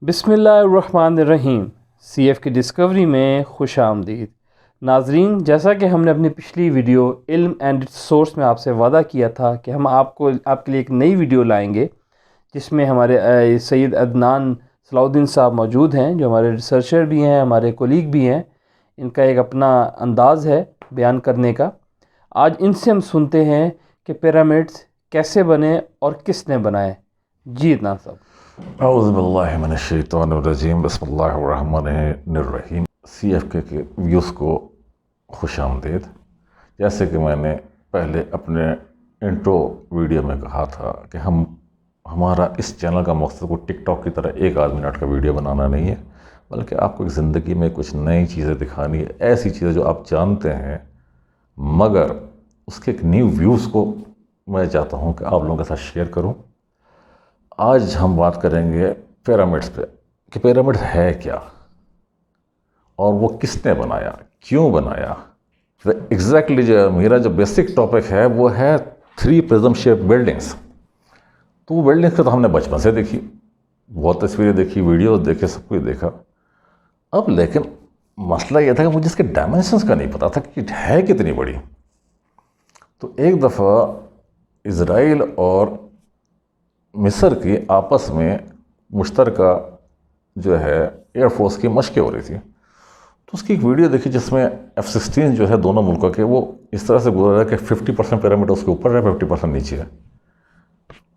बिस्मिल्लाहिर्रहमानिर्रहीम। CF की discovery में खुश आमदीद नाजरीन। जैसा कि हमने अपनी पिछली वीडियो इल्म एंड इट्स सोर्स में आपसे वादा किया था कि हम आपके लिए एक नई वीडियो लाएंगे जिसमें हमारे सैयद अदनान सलाउद्दीन साहब मौजूद हैं, जो हमारे रिसर्चर भी हैं, हमारे कोलीग भी हैं। इनका एक अपना अंदाज़ है बयान करने का। आज इनसे हम सुनते हैं कि पिरामिड्स कैसे बने और किसने बनाए। जी अदनान साहब। औज़ुबिल्लाहिमिनश्शैतानिर्रजीम बिस्मिल्लाहिर्रहमानिर्रहीम। CF के व्यूज़ को खुश आमदीद। जैसे कि मैंने पहले अपने इंट्रो वीडियो में कहा था कि हमारा इस चैनल का मकसद को टिकटॉक की तरह 1 आध मिनट का वीडियो बनाना नहीं है, बल्कि आपको एक ज़िंदगी में कुछ नई चीज़ें दिखानी है, ऐसी चीज़ें जो आप जानते हैं मगर उसके एक न्यू व्यूज़ को मैं चाहता हूँ कि आप लोगों के साथ शेयर करूँ। आज हम बात करेंगे पिरामिड्स पे कि पिरामिड है क्या और वो किसने बनाया, क्यों बनाया। तो एग्जैक्टली जो मेरा जो बेसिक टॉपिक है वो है 3 प्रिज्म शेप बिल्डिंग्स। तो वो बिल्डिंग्स को तो हमने बचपन से देखी, बहुत तस्वीरें देखी, वीडियोस देखे, सब कुछ देखा। अब लेकिन मसला ये था कि मुझे इसके डायमेंशंस का नहीं पता था कि है कितनी बड़ी। तो एक दफ़ा इज़राइल और मिस्र की आपस में मुश्तरका जो है एयरफोर्स की मशक़ें हो रही थी। तो उसकी एक वीडियो देखी जिसमें F-16 जो है दोनों मुल्कों के वो इस तरह से गुजर रहा है कि 50% पिरामिड उसके ऊपर है, 50% नीचे है।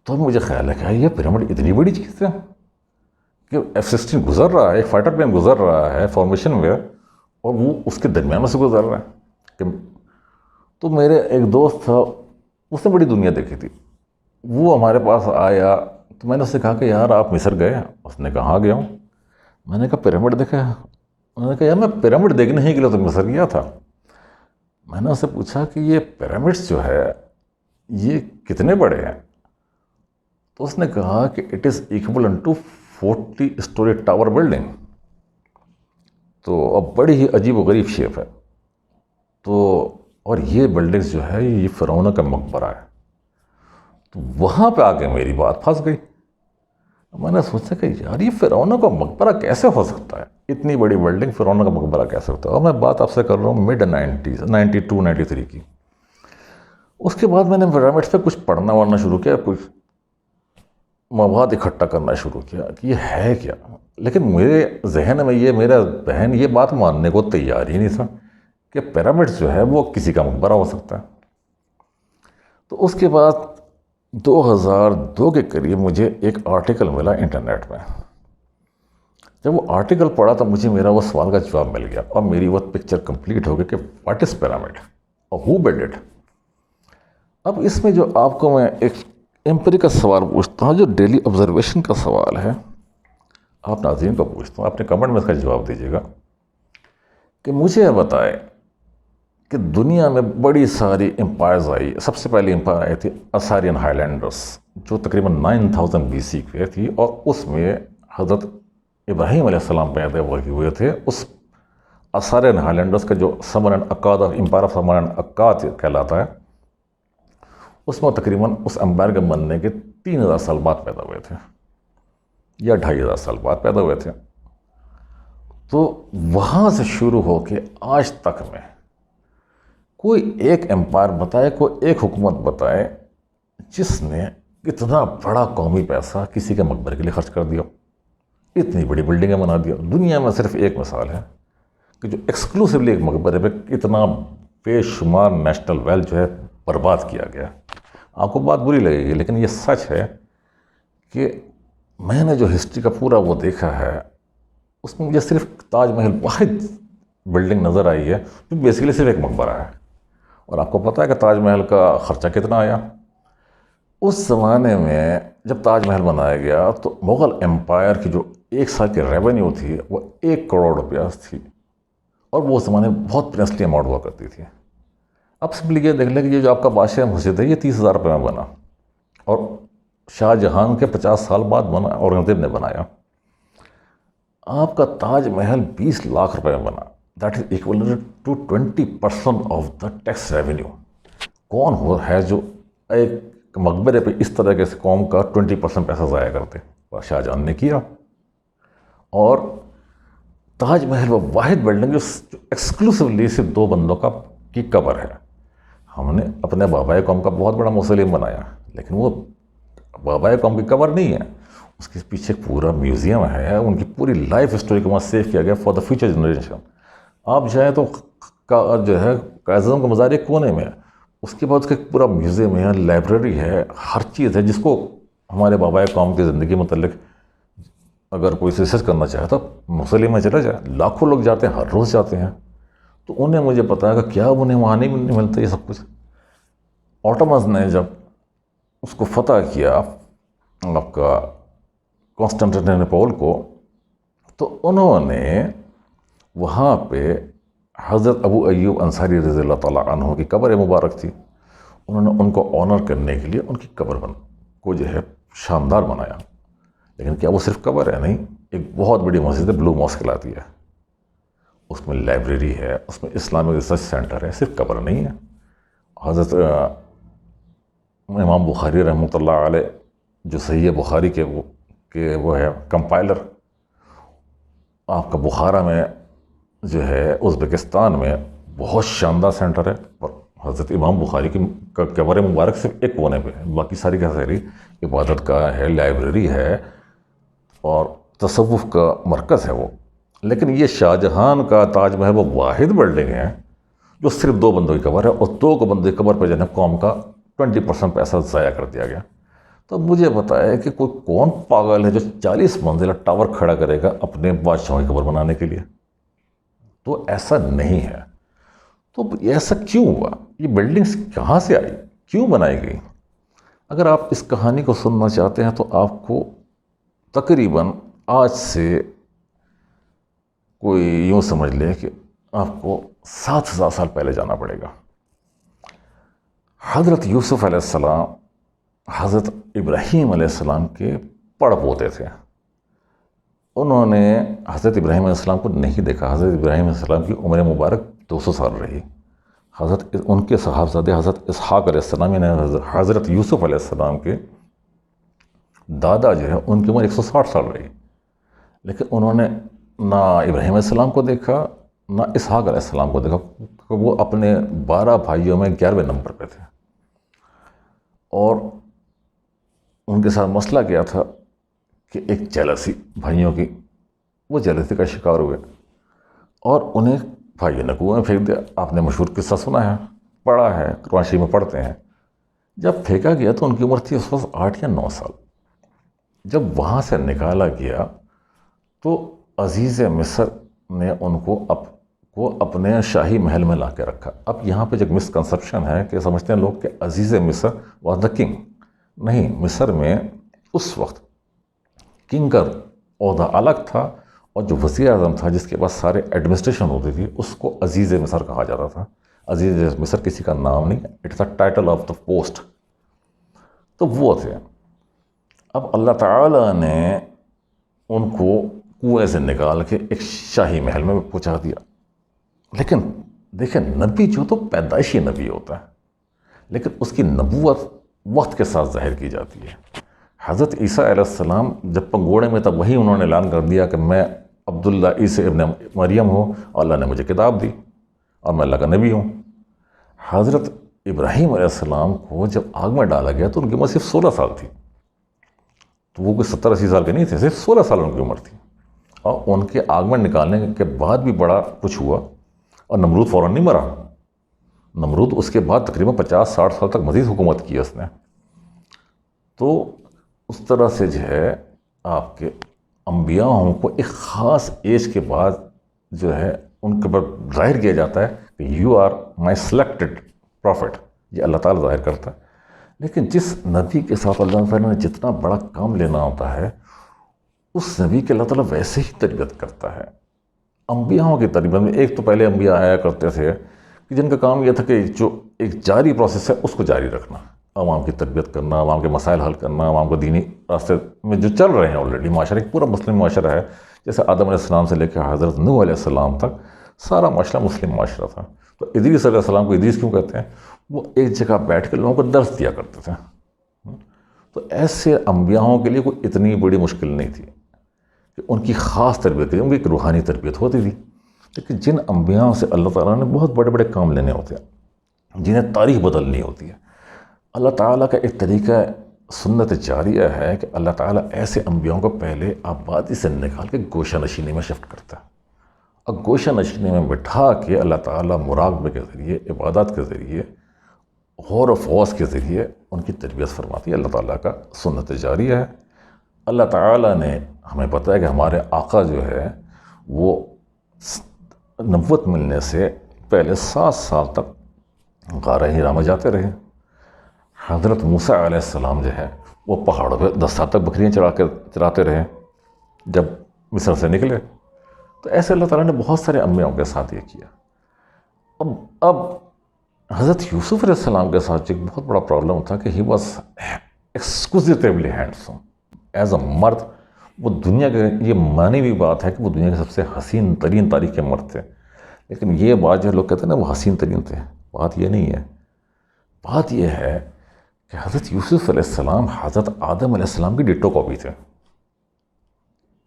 तो मुझे ख्याल है कि ये पिरामिड इतनी बड़ी चीज़ है कि F-16 गुजर रहा है, एक फाइटर प्लेन गुजर रहा है फॉर्मेशन में और वो उसके दरमियान में से गुजर रहा है। तो मेरे एक दोस्त था, उसने बड़ी दुनिया देखी थी, वो हमारे पास आया। तो मैंने उससे कहा कि यार आप मिस्र गए? उसने कहा हाँ गया हूँ। मैंने कहा पिरामिड देखा? उन्होंने कहा यार मैं पिरामिड देखने ही के लिए तो मिस्र गया था। मैंने उससे पूछा कि ये पिरामिड्स जो है ये कितने बड़े हैं? तो उसने कहा कि it is equivalent to 40 storey tower building. तो अब बड़ी ही अजीब व गरीब शेप है। तो और ये बिल्डिंग्स जो है ये फ़िरौन का मकबरा है। तो वहाँ पे आके मेरी बात फंस गई। मैंने सोचा कि यार ये फ़िरौन का मकबरा कैसे हो सकता है, इतनी बड़ी बिल्डिंग फ़िरौन का मकबरा कैसे होता है। और मैं बात आपसे कर रहा हूँ मिड 90s 92 93 की। उसके बाद मैंने पिरामिड्स पे कुछ पढ़ना वढ़ना शुरू किया, कुछ मवाद इकट्ठा करना शुरू किया कि ये है क्या। लेकिन मेरे जहन में ये मेरा बहन ये बात मानने को तैयार ही नहीं था कि पिरामिड्स जो है वो किसी का मकबरा हो सकता है। तो उसके बाद 2002 के करीब मुझे एक आर्टिकल मिला इंटरनेट में। जब वो आर्टिकल पढ़ा तो मुझे मेरा वो सवाल का जवाब मिल गया और मेरी वो पिक्चर कंप्लीट हो गई कि व्हाट इज़ पिरामिड और हु बिल्ड इट। अब इसमें जो आपको मैं एक एम्पिरिकल सवाल पूछता हूँ, जो डेली ऑब्जर्वेशन का सवाल है, आप नाज़रीन को पूछता हूँ, अपने कमेंट में इसका जवाब दीजिएगा कि मुझे बताए कि दुनिया में बड़ी सारी एम्पायर्स आई। सबसे पहली एम्पायर आई थी असारियन हाईलैंडर्स, जो तकरीबन 9000 BC की थी और उसमें हज़रत इब्राहीम अलैहिस्सलाम पैदा हुए थे। उस असारियन हाईलैंडर्स का जो Sumer and Akkad of empire of Sumer and Akkad कहलाता है, उसमें तकरीबन उस एम्पायर के बनने के 3000 साल बाद पैदा हुए थे या 2500 साल बाद पैदा हुए थे। तो वहाँ से शुरू हो के आज तक में कोई एक एम्पायर बताए, कोई एक हुकूमत बताए जिसने इतना बड़ा कौमी पैसा किसी के मकबरे के लिए खर्च कर दिया, इतनी बड़ी बिल्डिंगें बना दिया। दुनिया में सिर्फ एक मिसाल है कि जो एक्सक्लूसिवली एक मकबरे पे इतना बेशुमार नेशनल वेल्थ जो है बर्बाद किया गया। आपको बात बुरी लगेगी लेकिन ये सच है कि मैंने जो हिस्ट्री का पूरा वो देखा है उसमें मुझे सिर्फ ताजमहल वाहिद बिल्डिंग नज़र आई है जो बेसिकली सिर्फ एक मकबरा है। और आपको पता है कि ताजमहल का ख़र्चा कितना आया? उस ज़माने में जब ताजमहल बनाया गया तो मुग़ल एम्पायर की जो एक साल की रेवेन्यू थी वो 1 करोड़ रुपया थी और वो उस ज़माने में बहुत प्रिंसली अमाउंट हुआ करती थी। अब सिंपली ये देख लें कि ये जो आपका बादशाह मस्जिद है ये 30,000 रुपये में बना और शाहजहां के 50 साल बाद बना, औरंगज़ेब ने बनाया। आपका ताजमहल 20 लाख रुपए में बना, that is equal to 20% of the tax revenue. कौन हो है जो एक मकबरे पे इस तरह के कौम का 20% पैसा ज़ाया करते? और शाहजहां ने किया। और ताजमहल वो वाहिद बिल्डिंग जो एक्सक्लूसिवली सिर्फ 2 बंदों की कब्र है। हमने अपने बाबाए कौम का बहुत बड़ा मौसोलियम बनाया, लेकिन वो बाबाए कौम की कब्र नहीं है, उसके पीछे पूरा म्यूज़ियम है, उनकी पूरी लाइफ स्टोरी को वहाँ सेव किया गया फॉर द फ्यूचर जनरेशन। आप जाएँ तो जो है कायज़-ए-आज़म का मज़ार एक कोने में है, उसके बाद उसका पूरा म्यूज़ियम है, लाइब्रेरी है, हर चीज़ है, जिसको हमारे बाबाए कौम की ज़िंदगी मतलब अगर कोई रिसर्च करना चाहे तो मौसोलियम में चला जाए। लाखों लोग जाते हैं, हर रोज़ जाते हैं। तो उन्हें मुझे पता है कि क्या उन्हें वहाँ नहीं मिलता ये सब कुछ। ऑटोमन्स ने जब उसको फतह किया आपका कॉन्स्टेंटिनोपल को, तो उन्होंने वहाँ पे हज़रत अबू अय्यूब अंसारी रज़ियल्लाहु ताला अन्हु की कब्र मुबारक थी। उन्होंने उनको ऑनर करने के लिए उनकी कब्र को जो है शानदार बनाया। लेकिन क्या वो सिर्फ कब्र है? नहीं, एक बहुत बड़ी मस्जिद है, ब्लू मॉस्क कहलाती है, उसमें लाइब्रेरी है, उसमें इस्लामिक रिसर्च सेंटर है, सिर्फ कब्र नहीं है। हज़रत इमाम बुखारी रहमतुल्लाह अलैह जो सहीह बुखारी के वो है कंपाइलर, आपका बुखारा में जो है उज़्बेकिस्तान में बहुत शानदार सेंटर है, और हज़रत इमाम बुखारी की कब्र मुबारक सिर्फ एक कोने पे है, बाकी सारी का सारी इबादत का है, लाइब्रेरी है और तसव्वुफ़ का मरकज़ है वो। लेकिन ये शाहजहां का ताजमहल वो वाहिद बिल्डिंग है जो सिर्फ 2 बंदों की कब्र है, और 2 को बंदों की कब्र पर जो है कौम का 20% पैसा ज़ाया कर दिया गया। तो मुझे बताया कि कोई कौन पागल है जो 40 मंजिला टावर खड़ा करेगा अपने बादशाहों की कब्र बनाने के लिए? तो ऐसा नहीं है। तो ऐसा क्यों हुआ? ये बिल्डिंग्स कहाँ से आई, क्यों बनाई गई? अगर आप इस कहानी को सुनना चाहते हैं तो आपको तकरीबन आज से कोई यूँ समझ ले कि आपको 7,000 साल पहले जाना पड़ेगा। हज़रत यूसुफ़ अलैहिस्सलाम हज़रत इब्राहीम अलैहिस्सलाम के पड़पोते थे। उन्होंने हज़रत इब्राहीम अलैहिस्सलाम को नहीं देखा। हज़रत इब्राहीम अलैहिस्सलाम की उम्र मुबारक 200 साल रही। उनके साहबज़ादे हज़रत इसहाक़ अलैहिस्सलाम यानी हज़रत यूसुफ़ अलैहिस्सलाम के दादा जो है उनकी उम्र 160 साल रही। लेकिन उन्होंने ना इब्राहीम अलैहिस्सलाम को देखा, ना इसहाक़ अलैहिस्सलाम को देखा, क्योंकि वो अपने 12 भाइयों में 11वें नंबर पे थे। और उनके साथ मसला क्या था कि एक जेलसी भाइयों की, वो जेलसी का शिकार हुए और उन्हें भाइयों ने कुएं में फेंक दिया। आपने मशहूर किस्सा सुना है, पढ़ा है, कुरान शरीफ में पढ़ते हैं। जब फेंका गया तो उनकी उम्र थी उस वक्त 8 या 9 साल। जब वहाँ से निकाला गया तो अजीज़ मिस्र ने उनको अपने शाही महल में ला के रखा। अब यहाँ पे जो मिसकंसेप्शन है कि समझते हैं लोग कि अजीज़ मिस्र वॉज द किंग। नहीं, मिस्र में उस वक्त किंग का ओहदा अलग था, और जो वज़ीर आज़म था जिसके पास सारे एडमिनिस्ट्रेशन होती थी उसको अजीज़ मिस्र कहा जाता था। अजीज़ मिस्र किसी का नाम नहीं, it's a title of the post. तो वो थे। अब अल्लाह ताला ने उनको कुएं से निकाल के एक शाही महल में पहुंचा दिया। लेकिन देखिए, नबी जो तो पैदाइशी नबी होता है, लेकिन उसकी नबूवत वक्त के साथ ज़ाहिर की जाती है। हज़रत ईसा अलैहिस्सलाम जब पंगोड़े में तब वही उन्होंने ऐलान कर दिया कि मैं अब्दुल्ला ईसा इब्न मरियम हूँ, अल्लाह ने मुझे किताब दी और मैं अल्लाह का नबी हूँ। हज़रत इब्राहीम अलैहिस्सलाम को जब आग में डाला गया तो उनकी उम्र सिर्फ 16 साल थी। तो वो कोई 70-80 साल के नहीं थे, सिर्फ 16 साल उनकी उम्र थी। और उनके आग में निकालने के बाद भी बड़ा कुछ हुआ, और नमरूद फ़ौरन नहीं मरा। नमरूद उसके बाद तकरीबन 50-60 साल तक मज़ीद हुकूमत की उसने। तो उस तरह से जो है आपके अम्बियाओं को एक ख़ास एज के बाद जो है उनके पर ज़ाहिर किया जाता है कि you are my selected prophet, ये अल्लाह ताला ज़ाहिर करता है। लेकिन जिस नबी के साथ अल्लाह ताला ने जितना बड़ा काम लेना होता है, उस नबी के अल्लाह ताला वैसे ही तरबियत करता है। अम्बियाओं की तरबियत में एक तो पहले अम्बिया आया करते थे कि जिनका काम यह था कि जो एक जारी प्रोसेस है उसको जारी रखना, अवाम की तरबियत करना, अवाम के मसाइल हल करना, अवाम को दीनी रास्ते में जो चल रहे हैं ऑलरेडी माशरा, एक पूरा मुस्लिम माशरा है। जैसे आदम अलैहिस्सलाम से लेकर हज़रत नूह अलैहिस्सलाम तक सारा माशरा मुस्लिम माशरा था। तो इदरीस अलैहिस्सलाम को इदरीस क्यों कहते हैं? वो एक जगह बैठ कर लोगों को दर्स दिया करते थे। तो ऐसे अम्बियाओं के लिए कोई इतनी बड़ी मुश्किल नहीं थी। कि उनकी ख़ास तरबियत, उनकी एक रूहानी तरबियत होती थी। लेकिन जिन अम्बियाओं से अल्लाह ताला ने बहुत बड़े बड़े काम लेने होते हैं, जिन्हें तारीख़ बदलनी होती है, अल्लाह ताला का एक तरीका सुन्नत जारिया है कि अल्लाह ताला ऐसे अम्बियाओं को पहले आबादी से निकाल के गोशा नशीनी में शिफ्ट करता है, और गोशा नशीनी में बिठा के अल्लाह ताला मुराक़बे के ज़रिए, इबादत के ज़रिए, गौर व फौज के ज़रिए उनकी तरबियत फरमाती है। अल्लाह ताला का सुन्नत जारिया है। अल्लाह ताला ने हमें बताया कि हमारे आका जो है वो नबुव्वत मिलने से पहले 7 साल तक गारा हिरा में जाते रहे। हज़रत मूसा अलैहिस्सलाम जो है वो पहाड़ों पे 10 साल तक बकरियाँ चराते रहे जब मिस्र से निकले। तो ऐसे अल्लाह ताला ने बहुत सारे अम्बियाओं के साथ ये किया। अब हज़रत यूसुफ़ अलैहिस्सलाम के साथ एक बहुत बड़ा प्रॉब्लम था कि he was exclusively handsome as a मर्द। वो दुनिया के, ये मानी हुई बात है कि वो दुनिया के सबसे हसीन तरीन तारीख के मर्द थे। लेकिन ये बात जो लोग कहते हैं ना वो हसीन तरीन थे, बात ये नहीं है। बात ये है कि हज़रत यूसुफ़ अलैहिस्सलाम हज़रत आदम अलैहिस्सलाम की डिट्टो कॉपी थे।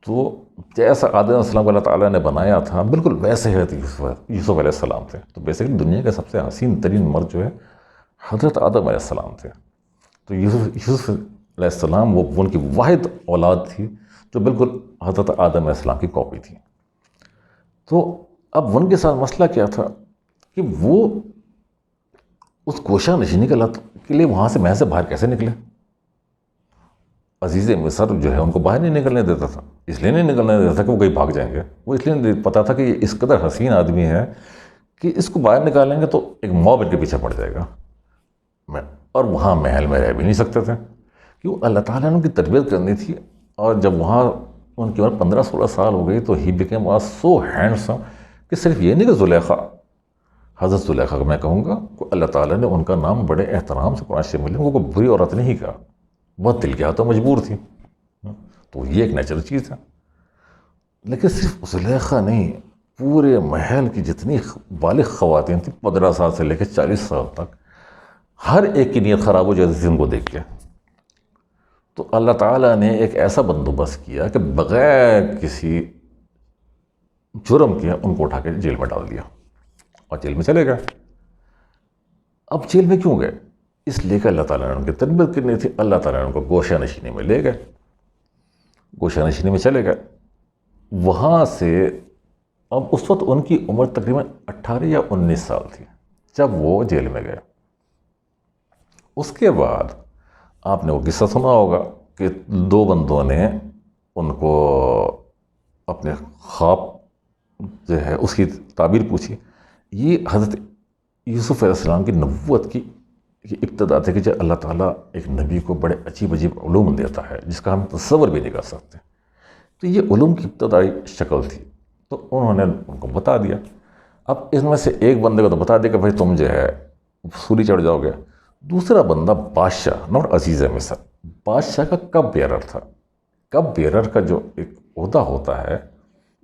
तो जैसा आदम अलैहिस्सलाम को अल्लाह ताला ने बनाया था बिल्कुल वैसे ही यूसुफ़ अलैहिस्सलाम थे। तो बेसिकली दुनिया के सबसे हसीन तरीन मर्द जो है हज़रत आदम अलैहिस्सलाम थे। तो यूसुफ़ अलैहिस्सलाम वो उनकी वाहिद औलाद थी जो बिल्कुल हज़रत आदम अलैहिस्सलाम की कॉपी थी। तो अब उनके साथ मसला क्या था कि वो उस गोशा नशीनी के लिए वहाँ से महल से बाहर कैसे निकले। अजीज़ मिस्र जो है उनको बाहर नहीं निकलने देता था। इसलिए नहीं निकलने देता था कि वो कहीं भाग जाएंगे, वो इसलिए नहीं पता था कि ये इस कदर हसीन आदमी है कि इसको बाहर निकालेंगे तो एक मॉब इनके पीछे पड़ जाएगा, और वहाँ महल में रह भी नहीं सकते थे क्यों अल्लाह ताला ने उनकी तरबियत करनी थी। और जब वहाँ उनकी उम्र 15-16 साल हो गई तो he became was so handsome कि सिर्फ ये नहीं कि ज़ुलेखा, हज़रत ज़ुलेखा को मैं कहूँगा कि अल्लाह ताला ने उनका नाम बड़े एहतराम से कुरान शरीफ में, उनको बुरी औरत नहीं कहा, बहुत दिल की तो मजबूर थी। तो ये एक नेचुरल चीज़ है। लेकिन सिर्फ ज़ुलेखा नहीं, पूरे महल की जितनी बालिग़ ख़वातीन थी 15 साल से लेकर 40 साल तक, हर एक की नीयत ख़राब हो जाती थी उनको देख के। तो अल्लाह ताला ने एक ऐसा बंदोबस्त किया कि बग़ैर किसी जुर्म के उनको उठा के जेल में डाल दिया और जेल में चले गए। अब जेल में क्यों गए? इसलिए कि अल्लाह ताला ने उनकी तरबियत करनी थी। अल्लाह ताला ने उनको गोशा नशीनी में ले गए, गोशा नशीनी में चले गए। वहाँ से अब उस वक्त उनकी उम्र तकरीबन 18 या 19 साल थी जब वो जेल में गए। उसके बाद आपने वो किस्सा सुना होगा कि 2 बंदों ने उनको अपने ख्वाब जो है उसकी ताबीर पूछी। ये हज़रत यूसुफ़ अलैहिस्सलाम की नबुव्वत की इब्तिदा थी कि जब अल्लाह ताला एक नबी को बड़े अजीब अजीब उलूम देता है जिसका हम तसव्वुर भी नहीं कर सकते। तो ये उलूम की इब्तिदाई शक्ल थी, तो उन्होंने उनको बता दिया। अब इसमें से एक बंदे को तो बता दिया कि भाई तुम जो है सूली चढ़ जाओगे। दूसरा बंदा बादशाह, नॉट अजीज़ मिस्र, बादशाह का कप बेरर था। कप बेरर का जो एक ओहदा होता है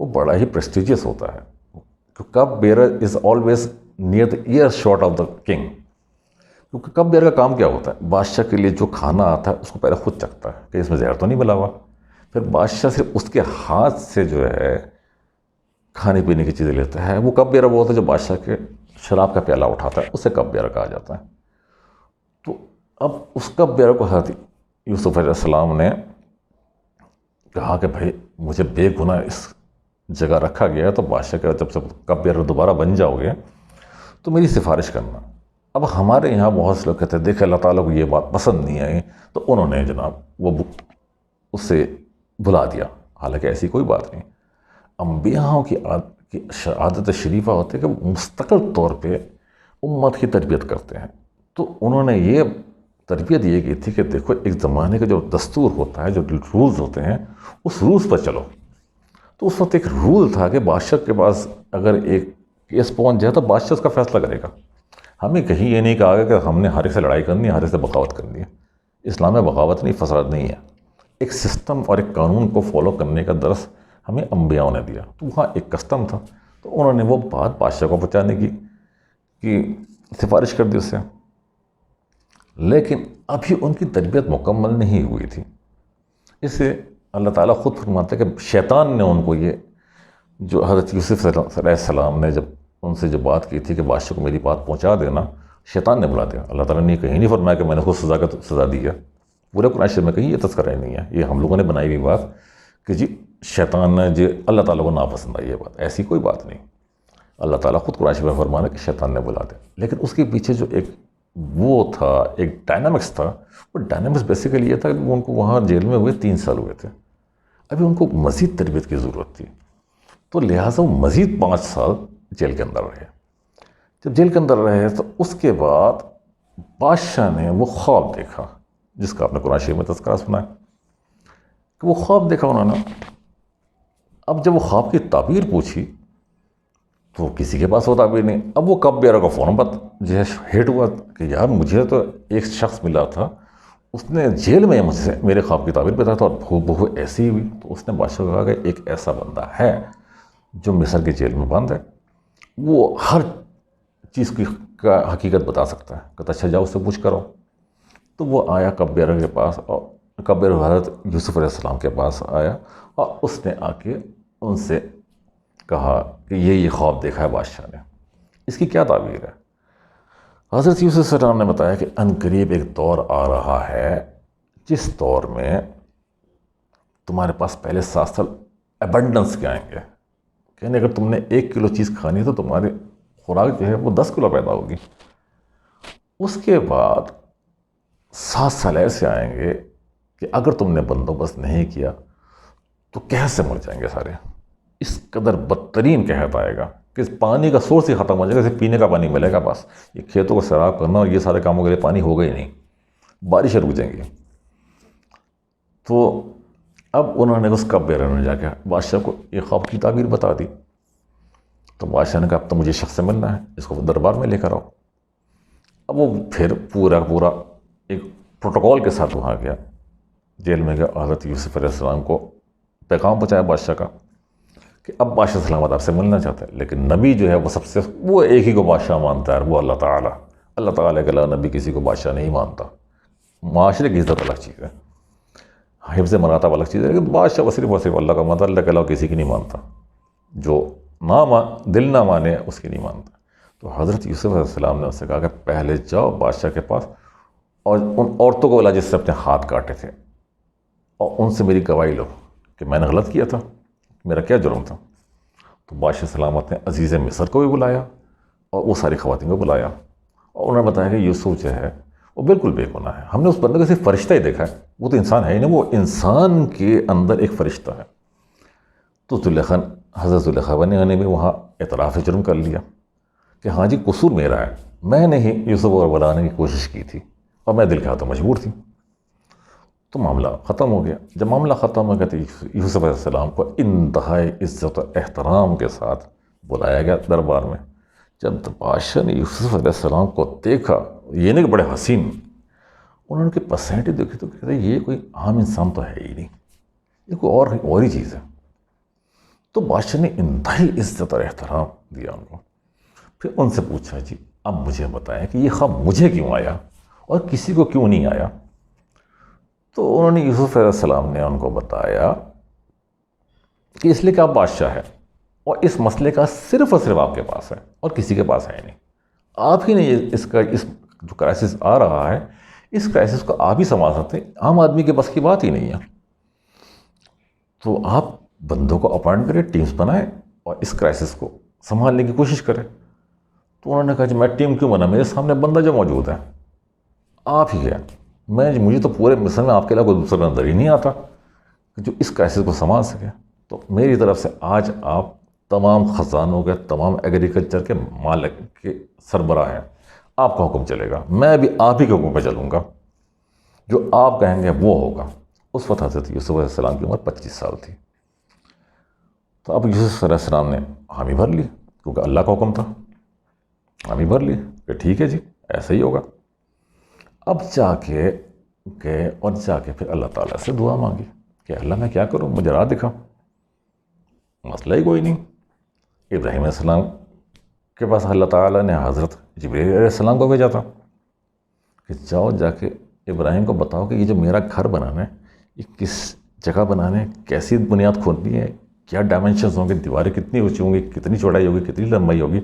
वो बड़ा ही प्रेस्टिजियस होता है। Cup bearer is always near the year shot of the king. क्योंकि कप बेरर का काम क्या होता है, बादशाह के लिए जो खाना आता है उसको पहले खुद चखता है कि इसमें जहर तो नहीं मिला हुआ। फिर बादशाह से उसके हाथ से जो है खाने पीने की चीज़ें लेता है। वो कप बेरर वो होता है जो बादशाह के शराब का प्याला उठाता है, उसे कप बेरर कहा जाता है। तो अब उस कप बेरर को हज़रत यूसुफ़ अलैहिस्सलाम ने कहा कि भाई मुझे बेगुनाह इस जगह रखा गया है, तो बादशाह का जब से कप बेरर दोबारा बन जाओगे तो मेरी सिफारिश करना। अब हमारे यहाँ बहुत से लोग कहते हैं देखे अल्लाह ताला को ये बात पसंद नहीं आई, तो उन्होंने जनाब वो उससे बुला दिया। हालांकि ऐसी कोई बात नहीं। अम्बियाओं की आदत शरीफा होती है कि वो मुस्तकिल तौर पे उम्मत की तरबियत करते हैं। तो उन्होंने ये तरबियत ये की थी कि देखो एक ज़माने का जो दस्तूर होता है, जो रूल्स होते हैं, उस रूल्स पर चलो। तो उस वक्त एक रूल था कि बादशाह के पास अगर एक केस पहुंच जाए तो बादशाह उसका फैसला करेगा। हमें कहीं ये नहीं कहा गया कि हमने हर एक से लड़ाई करनी है, हर एक से बगावत करनी है। इस्लाम में बगावत नहीं, फसाद नहीं है। एक सिस्टम और एक कानून को फॉलो करने का दर्स हमें अम्बियाओं ने दिया। तो वहाँ एक कस्टम था, तो उन्होंने वो बात बादशाह को पहुँचाने की सिफारिश कर दी उससे। लेकिन अभी उनकी तरबियत मुकम्मल नहीं हुई थी। इससे अल्लाह ताला ख़ुद फरमाता है कि शैतान ने उनको ये, जो हज़रत यूसुफ़ अलैहिस्सलाम ने जब उनसे जो बात की थी कि बादशाह को मेरी बात पहुंचा देना, शैतान ने बुला दिया। अल्लाह ताला ने कहीं नहीं फरमाया कि मैंने खुद सज़ा दी है। पूरे कुरान शरीफ में कहीं ये तज़किरा नहीं है, ये हम लोगों ने बनाई हुई बात कि जी शैतान ने जो अल्लाह ताला को नापसंद आई, ये बात ऐसी कोई बात नहीं। अल्लाह ताला खुद कुरान शरीफ में फरमाना कि शैतान ने बुला दिया। लेकिन उसके पीछे जो एक वो था, एक डायनामिक्स था, वो डायनामिक्स बेसिकली ये था कि उनको वहाँ जेल में हुए 3 साल हुए थे, अभी उनको मज़ीद तरबियत की ज़रूरत थी, तो लिहाजा वो मज़ीद 5 साल जेल के अंदर रहे। जब जेल के अंदर रहे तो उसके बाद बादशाह ने वो ख्वाब देखा जिसका आपने कुरान शरीफ में तज़किरा सुना है कि वो ख्वाब देखा उन्होंने। अब जब वो ख्वाब की ताबीर पूछी तो किसी के पास वो ताबीर नहीं। अब वो कब बेरा का फ़ौरन जो है हिट हुआ कि यार मुझे तो एक शख्स मिला था, उसने जेल में मुझसे मेरे ख्वाब की ताबीर बताया था और हूबहू ऐसी ही हुई। तो उसने बादशाह को कहा कि एक ऐसा बंदा है जो मिस्र के जेल में बंद है, वो हर चीज़ की का हकीकत बता सकता है। कहता अच्छा जाओ उससे पूछ करो। तो वो आया कब्बेरा के पास, और कब्बेरा हज़रत यूसुफ़ अलैहिस्सलाम के पास आया और उसने आके उनसे कहा कि ये ख्वाब देखा है बादशाह ने, इसकी क्या ताबीर है। हज़रत यूसुफ़ अलैहिस्सलाम ने बताया कि अनकरीब एक दौर आ रहा है जिस दौर में तुम्हारे पास पहले 7 साल एबंडेंस के आएंगे, यानी अगर तुमने 1 किलो चीज़ खानी है तो तुम्हारी खुराक जो है वो 10 किलो पैदा होगी। उसके बाद 7 साल ऐसे आएंगे कि अगर तुमने बंदोबस्त नहीं किया तो कैसे मर जाएंगे सारे। इस कदर बदतरीन कहत आएगा कि पानी का सोर्स ही ख़त्म हो जाएगा, जैसे पीने का पानी मिलेगा बस, ये खेतों को सैराब करना और ये सारे कामों के लिए पानी होगा ही नहीं, बारिशें रुक जाएंगी। तो अब उन्होंने उस कब्बेरे में जाके बादशाह को ये ख्वाब की ताबीर बता दी। तो बादशाह ने कहा अब तो मुझे शख्स से मिलना है, इसको दरबार में लेकर आओ। अब वो फिर पूरा एक प्रोटोकॉल के साथ वहाँ गया, जेल में गया, हज़रत यूसुफ़ अलैहिस्सलाम को पैगाम पहुँचाया बादशाह का कि अब बादशाह सलामत आपसे मिलना चाहते हैं। लेकिन नबी जो है वो सबसे, वो एक ही को बादशाह मानता है, वो अल्लाह ताला के अलावा नबी किसी को बादशाह नहीं मानता। माशरे की इज़्ज़त अलग चीज़ है, हिफ्ज़ मरातब अलग चीज़ है, लेकिन बादशाह वो सिर्फ अल्लाह का मानता, अल्लाह के अलावा किसी की नहीं मानता। जो दिल ना माने उसकी नहीं मानता। तो हज़रत यूसुफ़ अलैहिस्सलाम ने उससे कहा कि पहले जाओ बादशाह के पास और उन औरतों को बोला जिससे अपने हाथ काटे थे, और उनसे मेरी गवाही लो कि मैंने गलत किया था, मेरा क्या जुर्म था। तो बादशाह सलामत ने अजीज़ मिस्र को भी बुलाया और वो सारी ख़वातीन को बुलाया, और उन्होंने बताया कि यूसुफ जो है वो बिल्कुल बेगुनाह है, हमने उस बंदे को सिर्फ फ़रिश्ता ही देखा है, वो तो इंसान है ही नहीं, वो इंसान के अंदर एक फ़रिश्ता है। तो हज़रत ज़ुलेखा ने भी वहाँ एतराफ़ जुर्म कर लिया कि हाँ जी कसूर मेरा है, मैंने ही यूसुफ को बुलाने की कोशिश की थी और मैं दिल के हाथों मजबूर थी। तो मामला ख़त्म हो गया। जब मामला ख़त्म हो गया तो यूसुफ अलैहिस्सलाम को इंतहाई इज़्ज़त और एहतराम के साथ बुलाया गया दरबार में। जब बादशाह ने यूसुफ अलैहिस्सलाम को देखा, ये नहीं कि बड़े हसीन, उन्होंने उनकी पर्सनैलिटी देखी तो कहते ये कोई आम इंसान तो है ही नहीं, ये कोई और ही चीज़ है। तो बादशाह ने इंतहाई इज़्ज़त और एहतराम दिया उनको। फिर उनसे पूछा जी अब मुझे बताएं कि ये ख्वाब मुझे क्यों आया और किसी को क्यों नहीं आया। तो उन्होंने यूसुफ अलैहिस्सलाम ने उनको बताया कि इसलिए कि आप बादशाह है और इस मसले का सिर्फ और सिर्फ आपके पास है और किसी के पास है नहीं। आप ही ने इस जो क्राइसिस आ रहा है, इस क्राइसिस को आप ही संभाल सकते हैं, आम आदमी के बस की बात ही नहीं है। तो आप बंदों को अपॉइंट करें, टीम्स बनाएं और इस क्राइसिस को संभालने की कोशिश करें। तो उन्होंने कहा जी मैं टीम क्यों बना, मेरे सामने बंदा जो मौजूद है आप ही है, मुझे तो पूरे मिस्र में आपके अलावा कोई दूसरा नज़र ही नहीं आता जो इस क्राइसिस को संभाल सके। तो मेरी तरफ से आज आप तमाम ख़जानों के, तमाम एग्रीकल्चर के मालिक के सरबराह हैं, आपका हुक्म चलेगा, मैं भी आप ही के हुक्म पर चलूँगा, जो आप कहेंगे वो होगा। उस वक्त हज़रत यूसुफ अलैहिस्सलाम की उम्र 25 साल थी। तो अब यूसुफ अलैहिस्सलाम ने हामी भर ली, क्योंकि अल्लाह का हुक्म था, हामी भर ली कि ठीक है जी ऐसा ही होगा। अब जाके गए और जाके फिर अल्लाह ताला से दुआ मांगी कि अल्लाह मैं क्या करूँ, मुझे राह दिखा। मसला ही कोई नहीं। इब्राहीम अलैहिस्सलाम के पास अल्लाह ताला ने हज़रत जिब्रील अलैहिस्सलाम को भेजा था कि जाओ जाके इब्राहीम को बताओ कि ये जो मेरा घर बनाना है ये किस जगह बनाने, कैसी बुनियाद खोदनी है, क्या डायमेंशंस होंगे, दीवारें कितनी ऊंची होंगी, कितनी चौड़ाई होगी, कितनी लंबाई होगी,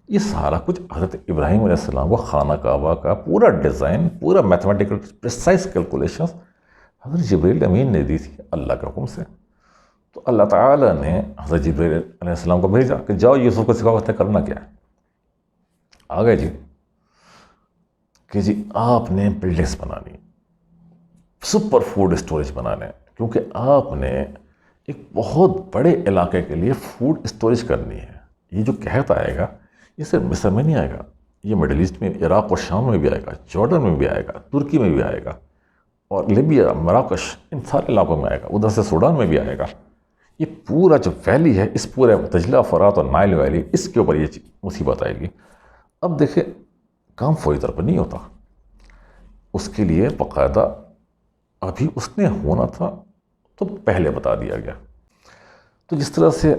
ये सारा कुछ हज़रत इब्राहीम अलैहिस्सलाम को खाना काबा का पूरा डिज़ाइन, पूरा मैथमेटिकल प्रिसाइज कैलकुलेशंस हज़रत जिब्रील अमीन ने दी थी अल्लाह के हुक्म से। तो अल्लाह ताला ने हज़रत जिब्रील अलैहिस्सलाम को भेजा कि जाओ यूसुफ को सिखाओ करना क्या है। आ गए जी कि जी आपने बिल्डिंग्स बनानी, सुपर फूड स्टोरेज बनाने, क्योंकि आपने एक बहुत बड़े इलाके के लिए फूड स्टोरेज करनी है। ये जो कहत आएगा ये सिर्फ मिस्र में नहीं आएगा, ये मिडल ईस्ट में, इराक़ और शाम में भी आएगा, जॉर्डन में भी आएगा, तुर्की में भी आएगा, और लिबिया, मराकश, इन सारे इलाकों में आएगा, उधर से सूडान में भी आएगा। ये पूरा जो वैली है, इस पूरे दजला, फरात और नाइल वैली, इसके ऊपर ये मुसीबत आएगी। अब देखिए काम फौरी तौर पर नहीं होता, उसके लिए बाकायदा अभी उसने होना था तो पहले बता दिया गया। तो जिस तरह से